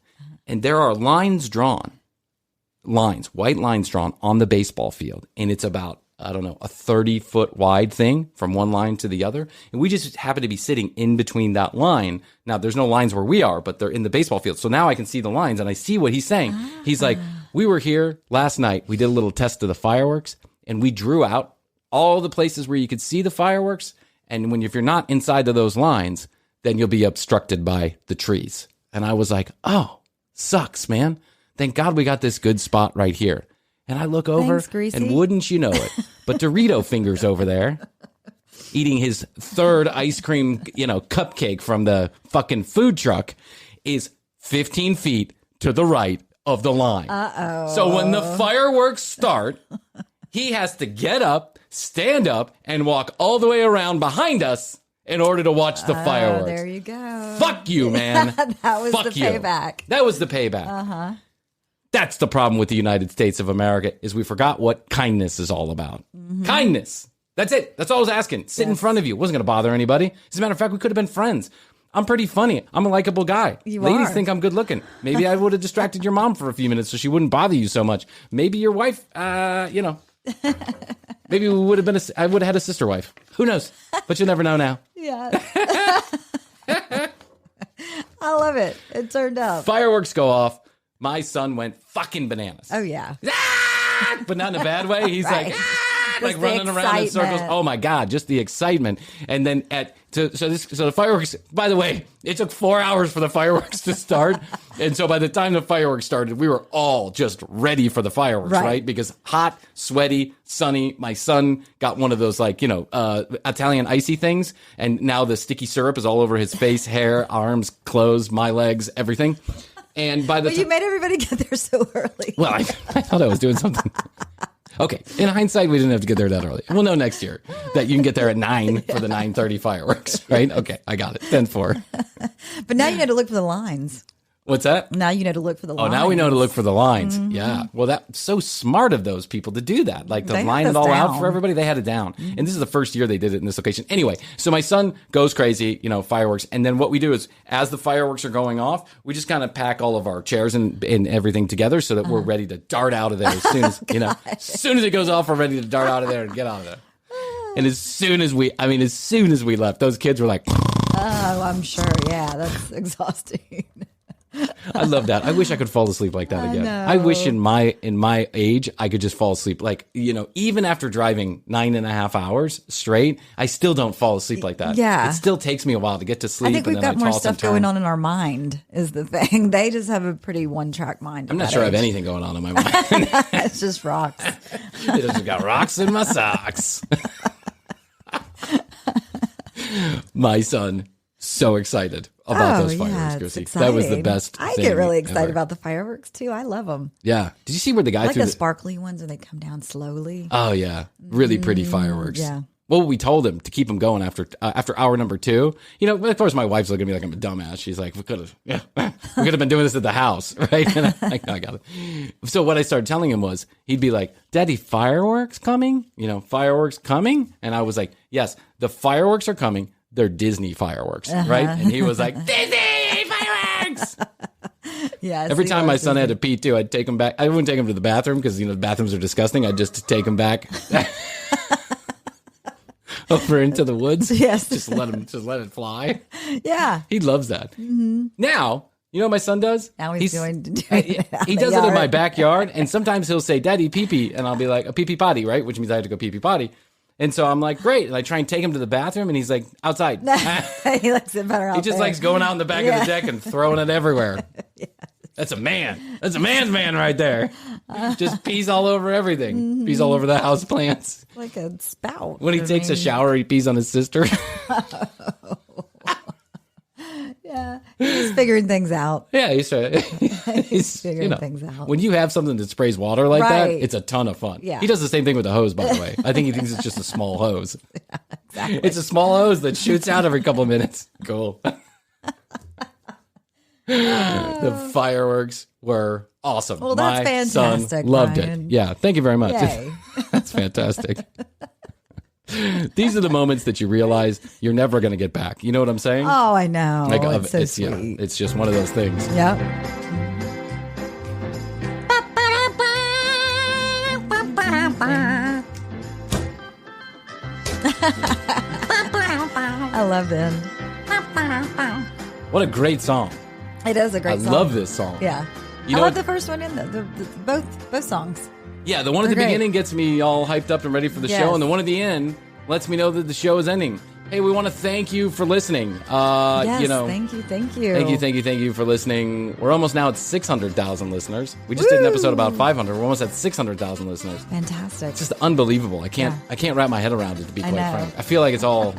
And there are white lines drawn on the baseball field. And it's about, I don't know, a 30-foot wide thing from one line to the other. And we just happen to be sitting in between that line. Now, there's no lines where we are, but they're in the baseball field. So now I can see the lines and I see what he's saying. He's like, we were here last night. We did a little test of the fireworks and we drew out all the places where you could see the fireworks. And if you're not inside of those lines, then you'll be obstructed by the trees. And I was like, oh, sucks, man. Thank God we got this good spot right here. And I look over, and wouldn't you know it, but Dorito Fingers over there, eating his third ice cream, cupcake from the fucking food truck, is 15 feet to the right of the line. So when the fireworks start, he has to get up, stand up, and walk all the way around behind us in order to watch the fireworks. There you go. Fuck you, man. That was the payback. That was the payback. That's the problem with the United States of America, is we forgot what kindness is all about. Kindness. That's it. That's all I was asking. Sit in front of you. It wasn't going to bother anybody. As a matter of fact, we could have been friends. I'm pretty funny. I'm a likable guy. Ladies think I'm good looking. Maybe I would have distracted your mom for a few minutes so she wouldn't bother you so much. Maybe your wife, maybe we would have been I would have had a sister wife. Who knows? But you never know now. Yeah. I love it. It turned out. Fireworks go off. My son went fucking bananas. Oh, yeah. But not in a bad way. He's like running around in circles. Oh, my God. Just the excitement. And then so the fireworks, by the way, it took 4 hours for the fireworks to start. And so by the time the fireworks started, we were all just ready for the fireworks, right? Because hot, sweaty, sunny. My son got one of those Italian icy things. And now the sticky syrup is all over his face, hair, arms, clothes, my legs, everything. And by the you made everybody get there so early. Well, I thought I was doing something. Okay, in hindsight, we didn't have to get there that early. We'll know next year that you can get there at 9 for the 9:30 fireworks, right? Okay, I got it. 10-4. But now you know to look for the lines. What's that? Now you know to look for the lines. Oh, now we know to look for the lines. Yeah. Well, that's so smart of those people to do that. Like to line it all out for everybody. They had it down. And this is the first year they did it in this location. Anyway, so my son goes crazy, fireworks. And then what we do is as the fireworks are going off, we just kind of pack all of our chairs and everything together so that we're ready to dart out of there as soon as, as soon as it goes off, we're ready to dart out of there and get out of there. And as soon as we left, those kids were like, oh, I'm sure. Yeah, that's exhausting. I love that. I wish I could fall asleep like that again. I wish in my age I could just fall asleep. Like, even after driving 9.5 hours straight, I still don't fall asleep like that. Yeah. It still takes me a while to get to sleep. I think we've got more stuff going on in our mind is the thing. They just have a pretty one-track mind. I'm not sure I have anything going on in my mind. It's just rocks. I just got rocks in my socks. My son so excited about those fireworks, yeah, Krissy. That was the best I thing get really excited ever. about the fireworks too. I love them. Yeah. Did you see where the guy I like threw the sparkly ones when they come down slowly. Oh, yeah. Really pretty fireworks. Yeah. Well, we told him to keep them going after hour number 2. You know, of course, my wife's looking at me like I'm a dumbass. She's like, we could have been doing this at the house, right? And I got it. So what I started telling him was, he'd be like, Daddy, fireworks coming? You know, fireworks coming? And I was like, yes, the fireworks are coming. They're Disney fireworks, right? And he was like, Disney fireworks! Yeah. Every time my son had to pee too, I'd take him back. I wouldn't take him to the bathroom because, you know, the bathrooms are disgusting. I'd just take him back. Over into the woods. Yes. Just let it fly. Yeah. He loves that. Mm-hmm. Now, you know what my son does? Now he's doing he does it in my backyard, and sometimes he'll say, Daddy, pee-pee, and I'll be like, a pee-pee potty, right? Which means I have to go pee-pee potty. And so I'm like, great. And I try and take him to the bathroom, and he's like, outside. He likes it better out He just there. likes going out in the back of the deck and throwing it everywhere. Yes. That's a man. That's a man's man right there. Just pees all over everything. Mm-hmm. Pees all over the house plants. Like a spout. When he takes a shower, he pees on his sister. Yeah. He's figuring things out. Yeah, he's figuring things out. When you have something that sprays water like that, Right. it's a ton of fun. Yeah. He does the same thing with the hose, by the way. I think he thinks it's just a small hose. Yeah, exactly. It's a small hose that shoots out every couple of minutes. Cool. The fireworks were awesome. Well, that's My fantastic, son loved Bryan. it. Yeah, thank you very much. Yay. That's fantastic. These are the moments that you realize you're never going to get back. You know what I'm saying? Oh, I know. It's so it's sweet. it's just one of those things. Yep. I love Ben. What a great song. It is a great song. I love this song. Yeah. You I know love what- the first one in both songs. Yeah, the one at the They're great. beginning gets me all hyped up and ready for the Yes. show, and the one at the end lets me know that the show is ending. Hey, we want to thank you for listening. Yes, you know, thank you. Thank you for listening. We're almost now at 600,000 listeners. We just did an episode about 500. We're almost at 600,000 listeners. Fantastic. It's just unbelievable. I can't wrap my head around it, to be quite know. frank. I feel like it's all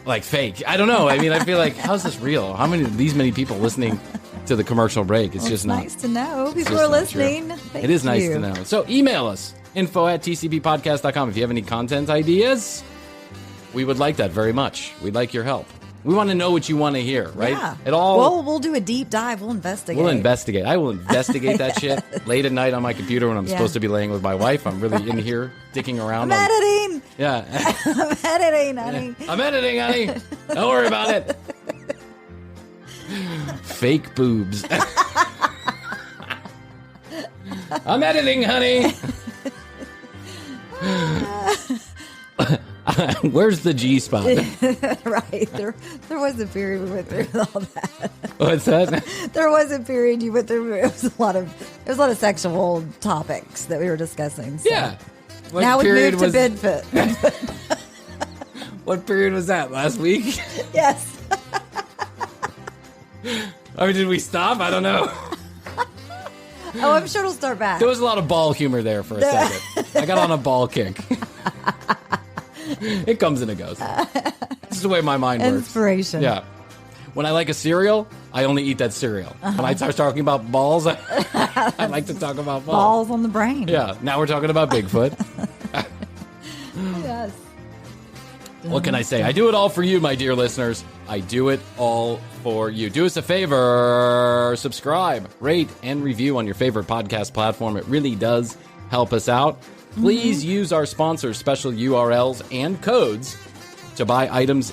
like fake. I don't know. I mean, I feel like, how's this real? How many people listening to the commercial break? It's just not. Nice to know people just are not listening. true. Thank It is nice you. to know. So email us, info@tcbpodcast.com. If you have any content ideas, we would like that very much. We'd like your help. We want to know what you want to hear, right? Yeah. It all. We'll do a deep dive. We'll investigate. We'll investigate. I will investigate that shit late at night on my computer when I'm supposed to be laying with my wife. I'm really in here dicking around. I'm editing. Yeah. I'm editing, honey. I'm editing, honey. Don't worry about it. Fake boobs. I'm editing, honey. Where's the G spot? Right. There was a period we went through all that. What's that? There was a period you went through. It was a lot of sexual topics that we were discussing. So. Yeah. What Now we period moved to was- Bigfoot. What period was that? Last week? Yes. Or did we stop? I don't know. Oh, I'm sure it'll start back. There was a lot of ball humor there for a second. I got on a ball kick. It comes and it goes. This is the way my mind works. Inspiration. Yeah. When I like a cereal, I only eat that cereal. When I start talking about balls, I like to talk about balls. Balls on the brain. Yeah. Now we're talking about Bigfoot. Yes. What can I say? I do it all for you, my dear listeners. I do it all for you. Do us a favor. Subscribe, rate, and review on your favorite podcast platform. It really does help us out. Please use our sponsors' special URLs and codes to buy items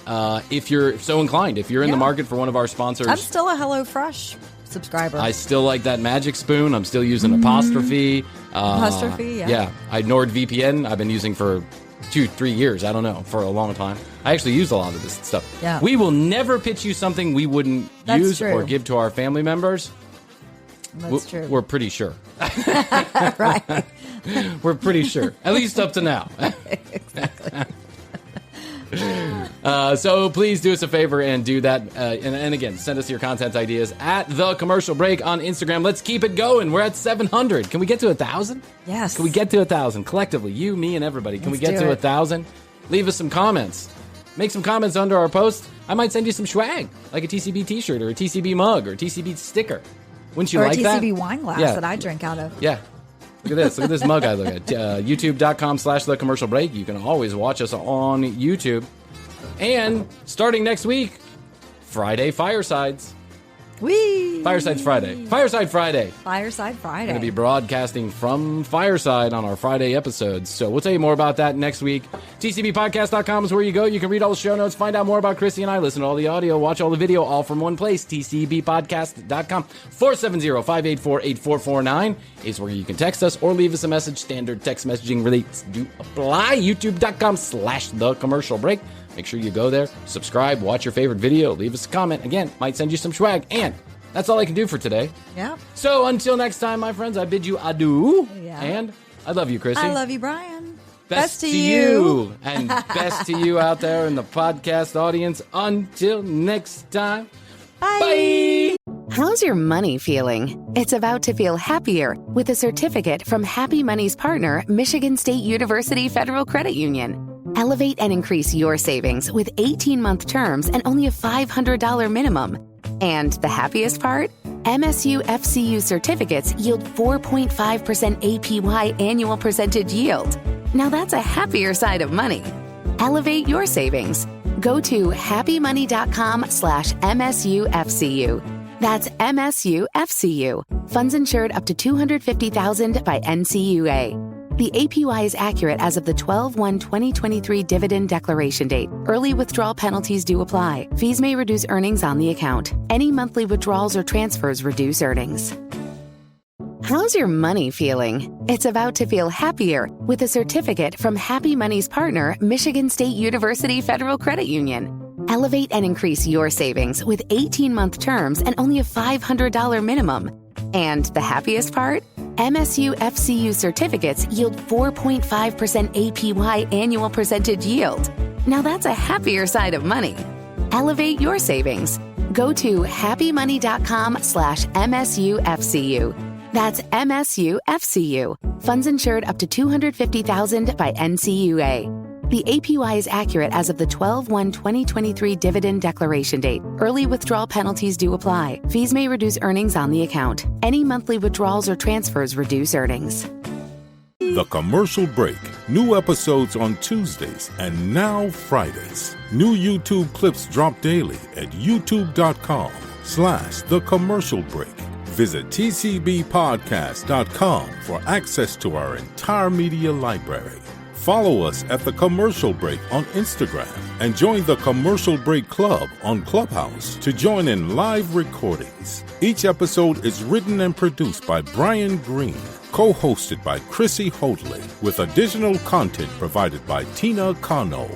if you're so inclined. If you're in the market for one of our sponsors. I'm still a HelloFresh subscriber. I still like that magic spoon. I'm still using apostrophe. Apostrophe, yeah. Yeah. NordVPN I've been using for 2-3 years. I don't know, for a long time. I actually use a lot of this stuff. Yeah. We will never pitch you something we wouldn't That's use true. or give to our family members. That's true. We're pretty sure. Right. We're pretty sure. At least up to now. Exactly. So please do us a favor and do that. And again, send us your content ideas at The Commercial Break on Instagram. Let's keep it going. We're at 700. Can we get to 1,000? Yes. Can we get to 1,000 collectively? You, me, and everybody. Can we Let's get do to it. 1,000? Leave us some comments. make some comments under our post. I might send you some swag, like a TCB t-shirt or a TCB mug or a TCB sticker. Wouldn't you like that? Or a TCB wine glass that I drink out of. Yeah. Look at this. Look at this mug I look at. YouTube.com/The Commercial Break. You can always watch us on YouTube. And starting next week, Friday Firesides. Whee! Firesides Friday. Fireside Friday. Fireside Friday. We're going to be broadcasting from Fireside on our Friday episodes. So we'll tell you more about that next week. TCBpodcast.com is where you go. You can read all the show notes, find out more about Krissy and I, listen to all the audio, watch all the video, all from one place. TCBpodcast.com. 470-584-8449 is where you can text us or leave us a message. Standard text messaging rates do apply. YouTube.com/The Commercial Break. Make sure you go there, subscribe, watch your favorite video, leave us a comment. Again, might send you some swag. And that's all I can do for today. Yeah. So until next time, my friends, I bid you adieu. Yeah. And I love you, Krissy. I love you, Brian. Best to you. And best to you out there in the podcast audience. Until next time. Bye. Bye. How's your money feeling? It's about to feel happier with a certificate from Happy Money's partner, Michigan State University Federal Credit Union. Elevate and increase your savings with 18-month terms and only a $500 minimum. And the happiest part? MSU FCU certificates yield 4.5% APY annual percentage yield. Now that's a happier side of money. Elevate your savings. Go to happymoney.com/MSUFCU. That's MSUFCU. Funds insured up to $250,000 by NCUA. The APY is accurate as of the 12/1/2023 dividend declaration date. Early withdrawal penalties do apply. Fees may reduce earnings on the account. Any monthly withdrawals or transfers reduce earnings. How's your money feeling? It's about to feel happier with a certificate from Happy Money's partner, Michigan State University Federal Credit Union. Elevate and increase your savings with 18-month terms and only a $500 minimum. And the happiest part? MSU FCU certificates yield 4.5% APY annual percentage yield. Now that's a happier side of money. Elevate your savings. Go to happymoney.com/MSUFCU. That's MSUFCU. Funds insured up to $250,000 by NCUA. The APY is accurate as of the 12/1/2023 dividend declaration date. Early withdrawal penalties do apply. Fees may reduce earnings on the account. Any monthly withdrawals or transfers reduce earnings. The Commercial Break. New episodes on Tuesdays and now Fridays. New YouTube clips drop daily at youtube.com/The Commercial Break. Visit tcbpodcast.com for access to our entire media library. Follow us at The Commercial Break on Instagram and join the Commercial Break Club on Clubhouse to join in live recordings. Each episode is written and produced by Bryan Green, co-hosted by Krissy Hoadley, with additional content provided by Tina Cano.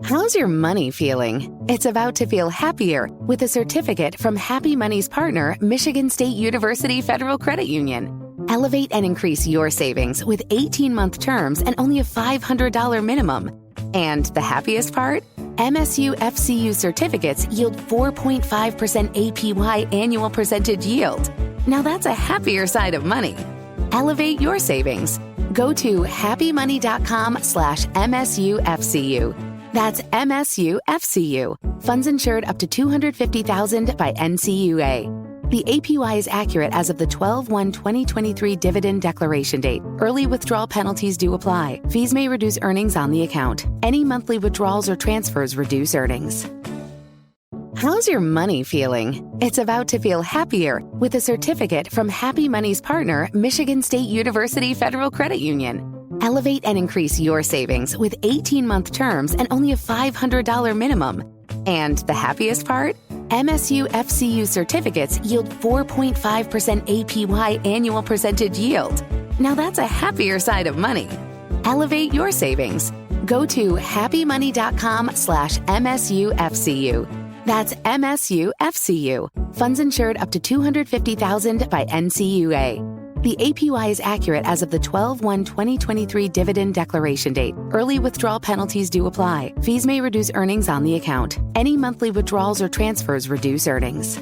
How's your money feeling? It's about to feel happier with a certificate from Happy Money's partner, Michigan State University Federal Credit Union. Elevate and increase your savings with 18-month terms and only a $500 minimum. And the happiest part? MSU FCU certificates yield 4.5% APY annual percentage yield. Now that's a happier side of money. Elevate your savings. Go to happymoney.com/MSUFCU. That's MSUFCU. Funds insured up to $250,000 by NCUA. The APY is accurate as of the 12/1/2023 dividend declaration date. Early withdrawal penalties do apply. Fees may reduce earnings on the account. Any monthly withdrawals or transfers reduce earnings. How's your money feeling? It's about to feel happier with a certificate from Happy Money's partner, Michigan State University Federal Credit Union. Elevate and increase your savings with 18-month terms and only a $500 minimum. And the happiest part? MSU FCU certificates yield 4.5% APY annual percentage yield. Now that's a happier side of money. Elevate your savings. Go to happymoney.com/MSUFCU. That's MSUFCU. Funds insured up to $250,000 by NCUA. The APY is accurate as of the 12/1/2023 dividend declaration date. Early withdrawal penalties do apply. Fees may reduce earnings on the account. Any monthly withdrawals or transfers reduce earnings.